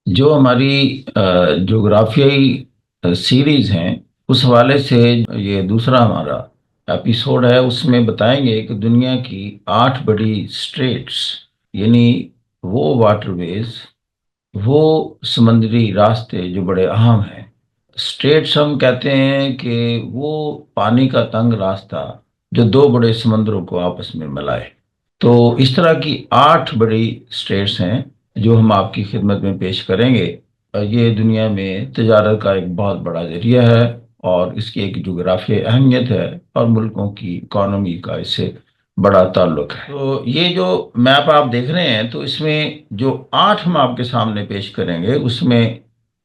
جو ہماری جغرافیائی سیریز ہیں، اس حوالے سے یہ دوسرا ہمارا ایپیسوڈ ہے۔ اس میں بتائیں گے کہ دنیا کی 8 بڑی اسٹریٹس، یعنی وہ واٹر ویز، وہ سمندری راستے جو بڑے اہم ہیں۔ اسٹریٹس ہم کہتے ہیں کہ وہ پانی کا تنگ راستہ جو دو بڑے سمندروں کو آپس میں ملائے۔ تو اس طرح کی 8 بڑی اسٹیٹس ہیں جو ہم آپ کی خدمت میں پیش کریں گے۔ یہ دنیا میں تجارت کا ایک بہت بڑا ذریعہ ہے، اور اس کی ایک جغرافیائی اہمیت ہے، اور ملکوں کی اکانومی کا اس سے بڑا تعلق ہے۔ تو یہ جو میپ آپ دیکھ رہے ہیں، تو اس میں جو 8 ہم آپ کے سامنے پیش کریں گے، اس میں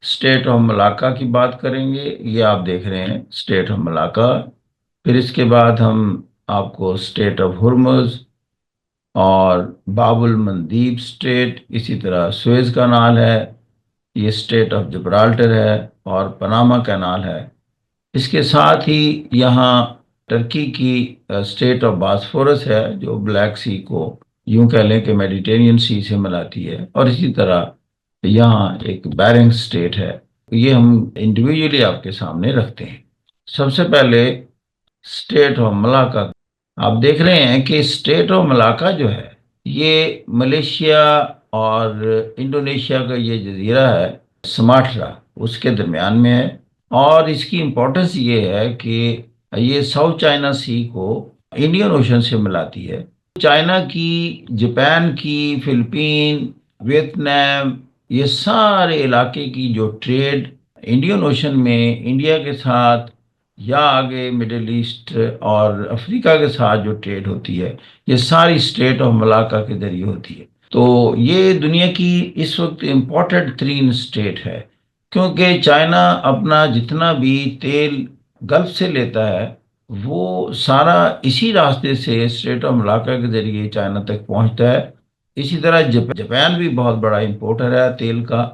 اسٹیٹ آف ملاکا کی بات کریں گے۔ یہ آپ دیکھ رہے ہیں اسٹیٹ آف ملاکا۔ پھر اس کے بعد ہم آپ کو اسٹیٹ آف ہرمز اور باب المندیب اسٹیٹ، اسی طرح سویز کانال ہے، یہ اسٹیٹ آف جبرالٹر ہے، اور پناما کینال ہے۔ اس کے ساتھ ہی یہاں ٹرکی کی اسٹیٹ آف باسفورس ہے، جو بلیک سی کو یوں کہہ لیں کہ میڈیٹرینین سی سے ملاتی ہے، اور اسی طرح یہاں ایک بیرنگ اسٹیٹ ہے۔ یہ ہم انڈیویجولی آپ کے سامنے رکھتے ہیں۔ سب سے پہلے اسٹیٹ آف ملاکا، آپ دیکھ رہے ہیں کہ اسٹیٹ آف ملاکا جو ہے، یہ ملیشیا اور انڈونیشیا کا یہ جزیرہ ہے سماٹرا، اس کے درمیان میں ہے۔ اور اس کی امپورٹنس یہ ہے کہ یہ ساؤتھ چائنا سی کو انڈین اوشن سے ملاتی ہے۔ چائنا کی، جاپان کی، فلپین، ویتنام، یہ سارے علاقے کی جو ٹریڈ انڈین اوشن میں انڈیا کے ساتھ، یا آگے مڈل ایسٹ اور افریقہ کے ساتھ جو ٹریڈ ہوتی ہے، یہ ساری اسٹیٹ آف ملاکا کے ذریعے ہوتی ہے۔ تو یہ دنیا کی اس وقت امپورٹنٹ ترین اسٹیٹ ہے، کیونکہ چائنا اپنا جتنا بھی تیل گلف سے لیتا ہے، وہ سارا اسی راستے سے اسٹریٹ آف ملاکا کے ذریعے چائنا تک پہنچتا ہے۔ اسی طرح جاپان بھی بہت بڑا امپورٹر ہے تیل کا،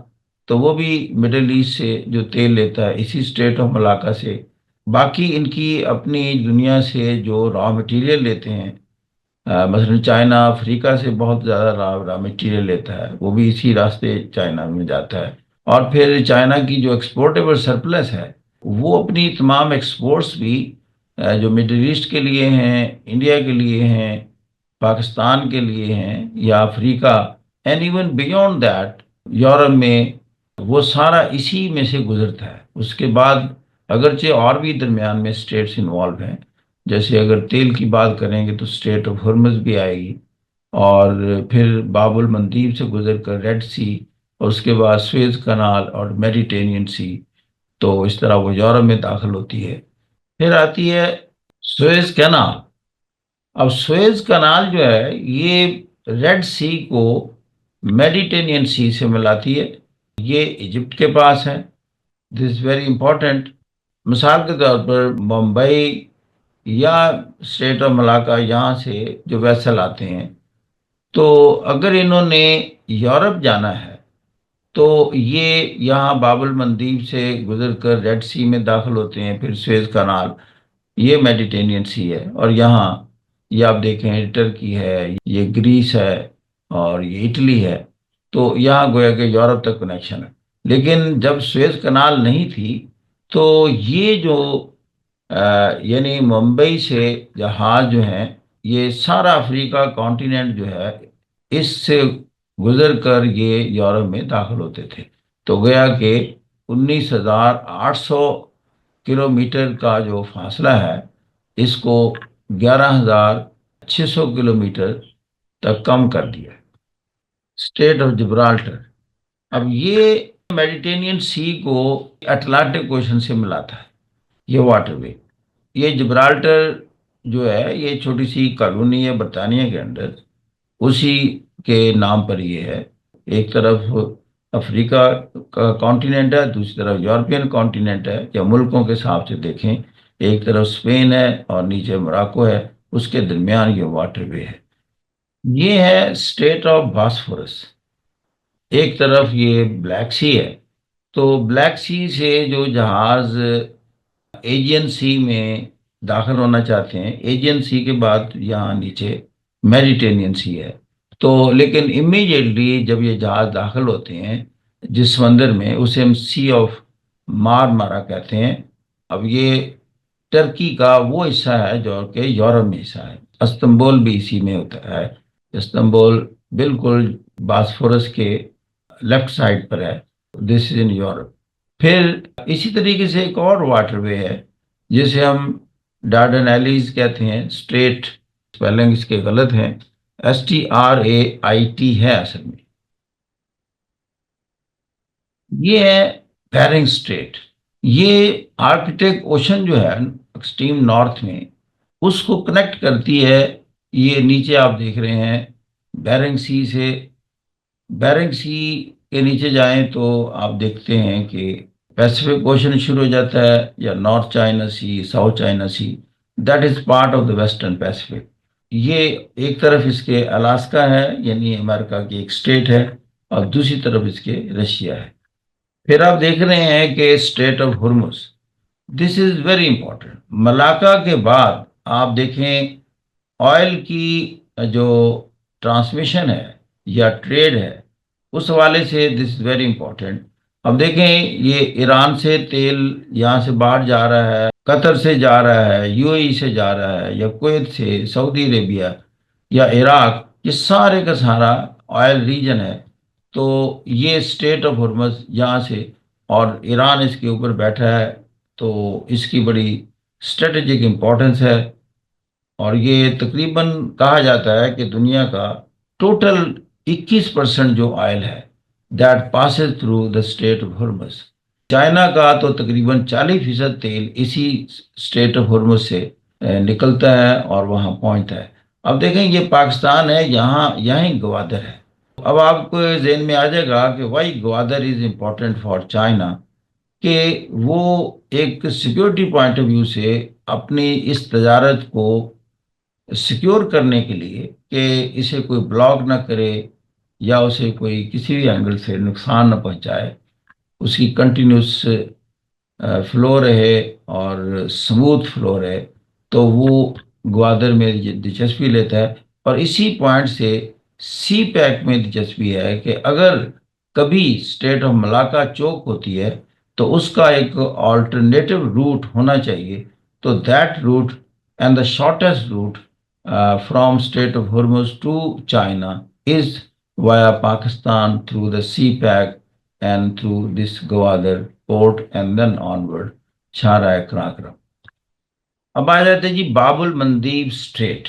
تو وہ بھی مڈل ایسٹ سے جو تیل لیتا ہے اسی اسٹریٹ آف ملاکا سے۔ باقی ان کی اپنی دنیا سے جو را مٹیریل لیتے ہیں، مثلا چائنا افریقہ سے بہت زیادہ را مٹیریل لیتا ہے، وہ بھی اسی راستے چائنا میں جاتا ہے۔ اور پھر چائنا کی جو ایکسپورٹیبل سرپلس ہے، وہ اپنی تمام ایکسپورٹس بھی جو مڈل ایسٹ کے لیے ہیں، انڈیا کے لیے ہیں، پاکستان کے لیے ہیں، یا افریقہ، اینڈ ایون بیونڈ دیٹ یورپ میں، وہ سارا اسی میں سے گزرتا ہے۔ اس کے بعد اگرچہ اور بھی درمیان میں اسٹیٹس انوالو ہیں، جیسے اگر تیل کی بات کریں گے تو اسٹیٹ آف ہرمز بھی آئے گی، اور پھر باب المندیب سے گزر کر ریڈ سی، اور اس کے بعد سویز کنال اور میڈیٹرینین سی، تو اس طرح وہ یورپ میں داخل ہوتی ہے۔ پھر آتی ہے سویز کینال۔ اب سویز کنال جو ہے، یہ ریڈ سی کو میڈیٹرینین سی سے ملاتی ہے۔ یہ ایجپٹ کے پاس ہے۔ دس از ویری امپورٹنٹ۔ مثال کے طور پر ممبئی یا اسٹیٹ آف ملاکا، یہاں سے جو ویسل آتے ہیں، تو اگر انہوں نے یورپ جانا ہے تو یہ یہاں باب المندیب سے گزر کر ریڈ سی میں داخل ہوتے ہیں، پھر سویز کنال، یہ میڈیٹرینین سی ہے، اور یہاں یہ آپ دیکھیں ٹرکی ہے، یہ گریس ہے، اور یہ اٹلی ہے، تو یہاں گویا کہ یورپ تک کنیکشن ہے۔ لیکن جب سویز کنال نہیں تھی، تو یہ جو یعنی ممبئی سے جہاز جو ہیں، یہ سارا افریقہ کانٹیننٹ جو ہے، اس سے گزر کر یہ یورپ میں داخل ہوتے تھے۔ تو گویا کہ 19,800 کلومیٹر کا جو فاصلہ ہے، اس کو 11,600 کلومیٹر تک کم کر دیا۔ اسٹیٹ آف جبرالٹر، اب یہ میڈیٹرینین سی کو اٹلانٹک اوشن سے ملاتا ہے، یہ واٹر وے۔ یہ جبرالٹر جو ہے، یہ چھوٹی سی کالونی ہے برطانیہ کے اندر، اسی کے نام پر یہ ہے۔ ایک طرف افریقہ کا کانٹیننٹ ہے، دوسری طرف یورپین کانٹیننٹ ہے، یا ملکوں کے حساب سے دیکھیں، ایک طرف اسپین ہے اور نیچے موراکو ہے، اس کے درمیان یہ واٹر وے ہے۔ یہ ہے اسٹیٹ آف باسفورس۔ ایک طرف یہ بلیک سی ہے، تو بلیک سی سے جو جہاز ایجین سی میں داخل ہونا چاہتے ہیں، ایجین سی کے بعد یہاں نیچے میڈیٹرینین سی ہے۔ تو لیکن امیجیٹلی جب یہ جہاز داخل ہوتے ہیں، جس سمندر میں، اسے ہم سی آف مارمارا کہتے ہیں۔ اب یہ ترکی کا وہ حصہ ہے جو کہ یورپ میں حصہ ہے، استنبول بھی اسی میں ہوتا ہے۔ استنبول بالکل باسفورس کے لیفٹ سائڈ پر ہے، دس از ان یورپ۔ پھر اسی طریقے سے ایک اور واٹر وے ہے جسے ہم ڈارڈنیلیز کہتے ہیں، اسٹریٹ سپیلنگ اس کے غلط ہیں، STRAIT ہے اصل میں۔ یہ ہے بیرنگ اسٹریٹ، یہ آرکٹک اوشن جو ہے ایکسٹریم نارتھ میں، اس کو کنیکٹ کرتی ہے۔ یہ نیچے آپ دیکھ رہے ہیں بیرنگ سی سے، بیرنگ سی کے نیچے جائیں تو آپ دیکھتے ہیں کہ پیسفک اوشن شروع ہو جاتا ہے، یا North China Sea, South China Sea, that is part of the western Pacific. یہ ایک طرف اس کے الاسکا ہے، یعنی امریکہ کی ایک اسٹیٹ ہے، اور دوسری طرف اس کے رشیا ہے۔ پھر آپ دیکھ رہے ہیں کہ Strait of Hormuz, this is very important. Malacca کے بعد آپ دیکھیں آئل کی جو ٹرانسمیشن ہے یا ٹریڈ ہے، اس حوالے سے دس از ویری امپورٹنٹ۔ اب دیکھیں یہ ایران سے تیل یہاں سے باہر جا رہا ہے، قطر سے جا رہا ہے، UAE سے جا رہا ہے، یا کویت سے، سعودی عربیہ یا عراق، یہ سارے کا سارا آئل ریجن ہے۔ تو یہ اسٹیٹ آف ہرمز یہاں سے، اور ایران اس کے اوپر بیٹھا ہے، تو اس کی بڑی اسٹریٹجک امپورٹنس ہے۔ اور یہ تقریباً کہا جاتا ہے کہ دنیا کا ٹوٹل 21% جو آئل ہے that passes through the state of Hormuz. China کا تو تقریباً 40% تیل اسی اسٹیٹ آف ہرمز سے نکلتا ہے اور وہاں پہنچتا ہے۔ اب دیکھیں یہ پاکستان ہے، یہاں گوادر ہے۔ اب آپ کو ذہن میں آ جائے گا کہ why Gwadar is important for China, کہ وہ ایک سیکیورٹی پوائنٹ آف ویو سے اپنی اس تجارت کو سیکیور کرنے کے لیے کہ اسے کوئی بلاک نہ کرے یا اسے کوئی کسی بھی اینگل سے نقصان نہ پہنچائے، اس کی کنٹینیوس فلو رہے اور سموتھ فلو رہے، تو وہ گوادر میں دلچسپی لیتا ہے۔ اور اسی پوائنٹ سے سی پیک میں دلچسپی ہے کہ اگر کبھی اسٹیٹ آف ملاکا چوک ہوتی ہے تو اس کا ایک آلٹرنیٹو روٹ ہونا چاہیے۔ تو that route and the shortest route from state of Hormuz to China is via Pakistan through the CPEC and through this Gwadar port and then onward شاہراہ قراقرم۔ اب آ جاتے جی باب المندیب اسٹریٹ۔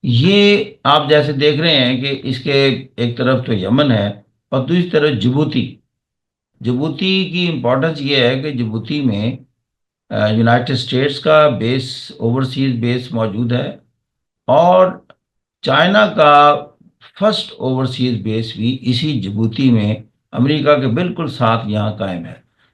یہ آپ جیسے دیکھ رہے ہیں کہ اس کے ایک طرف تو یمن ہے اور دوسری طرف جبوتی۔ جبوتی کی امپورٹنس یہ ہے کہ جبوتی میں یونائٹڈ اسٹیٹس کا بیس، اوورسیز بیس موجود ہے، اور چائنا کا فرسٹ اوورسیز بیس بھی اسی جبوتی میں امریکہ کے بالکل ساتھ یہاں قائم ہے۔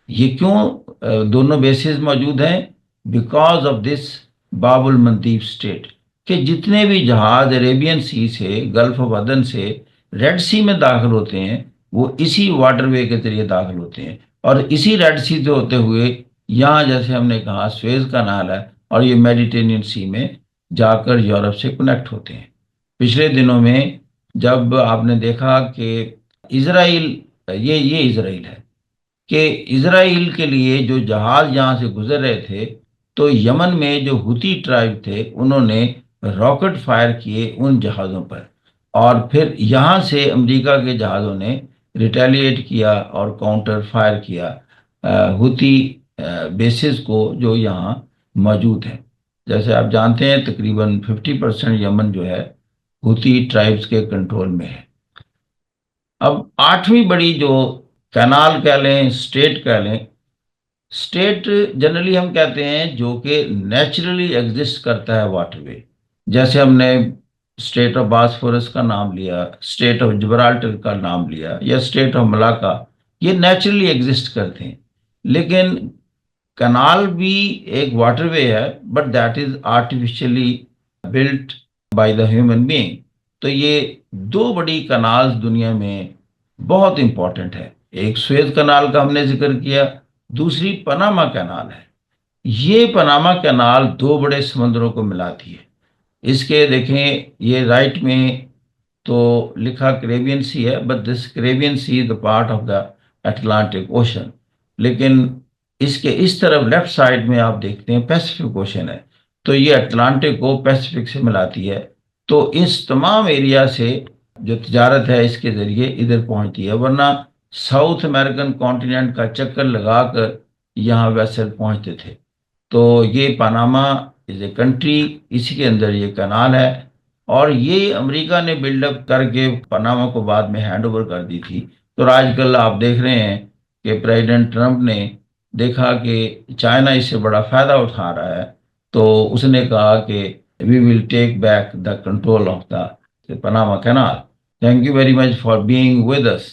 یہ کیوں دونوں بیسز موجود ہیں؟ بیکاز آف دس باب المندیب اسٹیٹ، کہ جتنے بھی جہاز عریبین سی سے، گلف آف عدن سے ریڈ سی میں داخل ہوتے ہیں، وہ اسی واٹر وے کے ذریعے داخل ہوتے ہیں، اور اسی ریڈ سی سے ہوتے ہوئے یہاں جیسے ہم نے کہا سویز کانال ہے، اور یہ میڈیٹرینین سی میں جا کر یورپ سے کنیکٹ ہوتے ہیں۔ پچھلے دنوں میں جب آپ نے دیکھا کہ اسرائیل، یہ اسرائیل ہے، کہ اسرائیل کے لیے جو جہاز یہاں سے گزر رہے تھے، تو یمن میں جو ہوتی ٹرائب تھے انہوں نے راکٹ فائر کیے ان جہازوں پر، اور پھر یہاں سے امریکہ کے جہازوں نے ریٹیلیٹ کیا اور کاؤنٹر فائر کیا ہوتی بیسز کو جو یہاں موجود ہیں۔ جیسے آپ جانتے ہیں تقریباً 50% یمن جو ہے ہوتی ٹرائبز کے کنٹرول میں ہے۔ اب آٹھویں بڑی جو کینال کہہ لیں، اسٹیٹ کہہ لیں، اسٹیٹ جنرلی ہم کہتے ہیں جو کہ نیچرلی ایگزسٹ کرتا ہے واٹر وے، جیسے ہم نے اسٹیٹ آف باسفورس کا نام لیا، اسٹیٹ آف جبرالٹر کا نام لیا، یا اسٹیٹ آف ملاکا، یہ نیچرلی ایگزسٹ کرتے ہیں۔ لیکن کنال بھی ایک واٹر وے ہے، but that is artificially Bullet by the human being. تو یہ دو بڑی کنالز دنیا میں بہت امپورٹنٹ ہے، ایک سویز کنال کا ہم نے ذکر کیا، دوسری پاناما کینال ہے۔ یہ پاناما کینال دو بڑے سمندروں کو ملاتی ہے۔ اس کے دیکھیں یہ رائٹ میں تو لکھا کریبین سی ہے، but this Caribbean Sea is the part of the Atlantic Ocean, لیکن اس کے اس طرف لیفٹ سائڈ میں آپ دیکھتے ہیں پیسفک اوشن ہے، تو یہ اٹلانٹک کو پیسفک سے ملاتی ہے، تو اس تمام ایریا سے جو تجارت ہے اس کے ذریعے ادھر پہنچتی ہے، ورنہ ساؤتھ امریکن کانٹیننٹ کا چکر لگا کر یہاں ویسل پہنچتے تھے۔ تو یہ پاناما از اے کنٹری، اسی کے اندر یہ کنال ہے، اور یہ امریکہ نے بلڈ اپ کر کے پاناما کو بعد میں ہینڈ اوور کر دی تھی۔ تو آج کل آپ دیکھ رہے ہیں کہ پریزیڈنٹ ٹرمپ نے دیکھا کہ چائنا اس سے بڑا فائدہ اٹھا رہا ہے، تو اس نے کہا کہ we will take back the control of the Panama canal. Thank you very much for being with us